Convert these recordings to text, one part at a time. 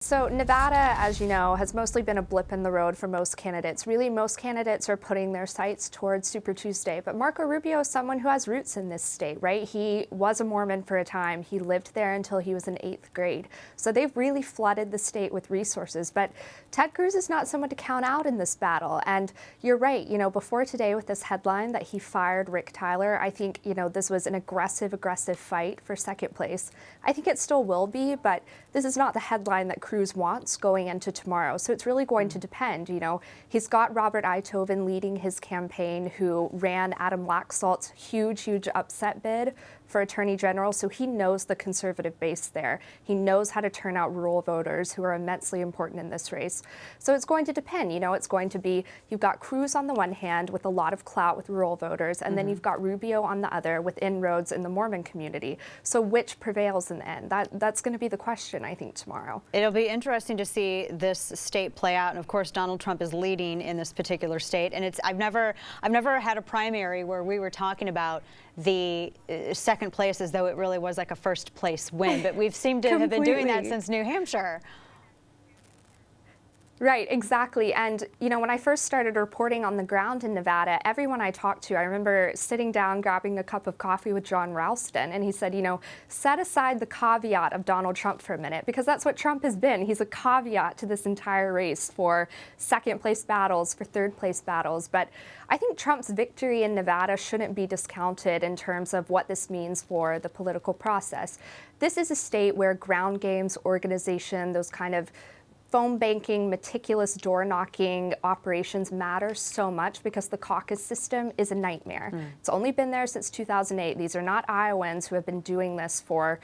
So Nevada, as you know, has mostly been a blip in the road for most candidates. Really, most candidates are putting their sights towards Super Tuesday. But Marco Rubio is someone who has roots in this state, right? He was a Mormon for a time. He lived there until he was in 8th grade. So they've really flooded the state with resources. But Ted Cruz is not someone to count out in this battle. And you're right, before today with this headline that he fired Rick Tyler, I think, this was an aggressive fight for second place. I think it still will be, but this is not the headline that Cruz wants going into tomorrow. So it's really going to depend. He's got Robert Eitoven leading his campaign, who ran Adam Laxalt's huge upset bid for Attorney General. So he knows the conservative base there. He knows how to turn out rural voters who are immensely important in this race. So it's going to depend. It's going to be, you've got Cruz on the one hand with a lot of clout with rural voters, and then you've got Rubio on the other with inroads in the Mormon community. So which prevails in the end? That's going to be the question, I think, tomorrow. It'll be interesting to see this state play out. And of course, Donald Trump is leading in this particular state. And I've never had a primary where we were talking about the second place as though it really was like a first place win. But we've seemed to have been doing that since New Hampshire. Right, exactly. And, when I first started reporting on the ground in Nevada, everyone I talked to, I remember sitting down, grabbing a cup of coffee with John Ralston, and he said, set aside the caveat of Donald Trump for a minute, because that's what Trump has been. He's a caveat to this entire race for second place battles, for third place battles. But I think Trump's victory in Nevada shouldn't be discounted in terms of what this means for the political process. This is a state where ground games, organization, those kind of phone banking, meticulous door-knocking operations matter so much because the caucus system is a nightmare. It's only been there since 2008. These are not Iowans who have been doing this for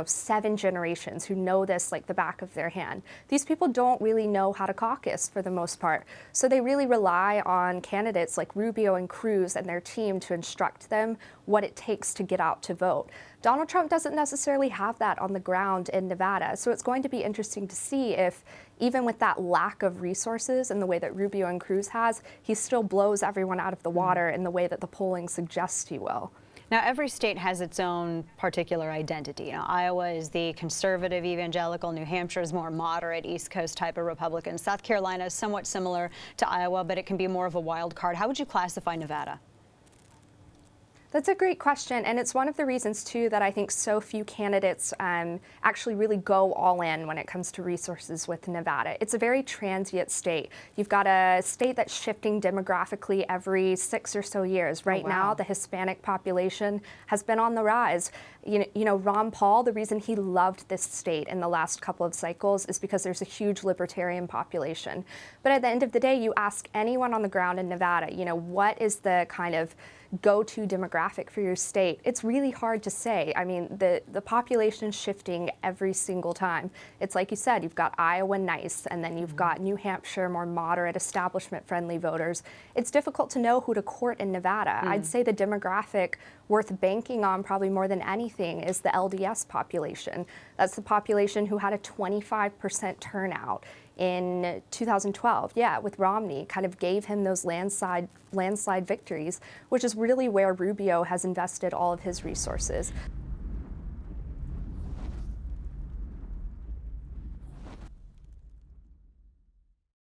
7 generations, who know this like the back of their hand. These people don't really know how to caucus for the most part. So they really rely on candidates like Rubio and Cruz and their team to instruct them what it takes to get out to vote. Donald Trump doesn't necessarily have that on the ground in Nevada. So it's going to be interesting to see if, even with that lack of resources in the way that Rubio and Cruz has, he still blows everyone out of the water in the way that the polling suggests he will. Now, every state has its own particular identity. Iowa is the conservative evangelical. New Hampshire is more moderate, East Coast type of Republican. South Carolina is somewhat similar to Iowa, but it can be more of a wild card. How would you classify Nevada? That's a great question, and it's one of the reasons, too, that I think so few candidates actually really go all in when it comes to resources with Nevada. It's a very transient state. You've got a state that's shifting demographically every 6 or so years. Right now, the Hispanic population has been on the rise. Ron Paul, the reason he loved this state in the last couple of cycles is because there's a huge libertarian population. But at the end of the day, you ask anyone on the ground in Nevada, what is the kind of go-to demographic for your state? It's really hard to say. I mean, the population's shifting every single time. It's like you said, you've got Iowa nice, and then you've got New Hampshire, more moderate, establishment-friendly voters. It's difficult to know who to court in Nevada. I'd say the demographic worth banking on probably more than anything is the LDS population. That's the population who had a 25% turnout in 2012, with Romney, kind of gave him those landslide victories, which is really where Rubio has invested all of his resources.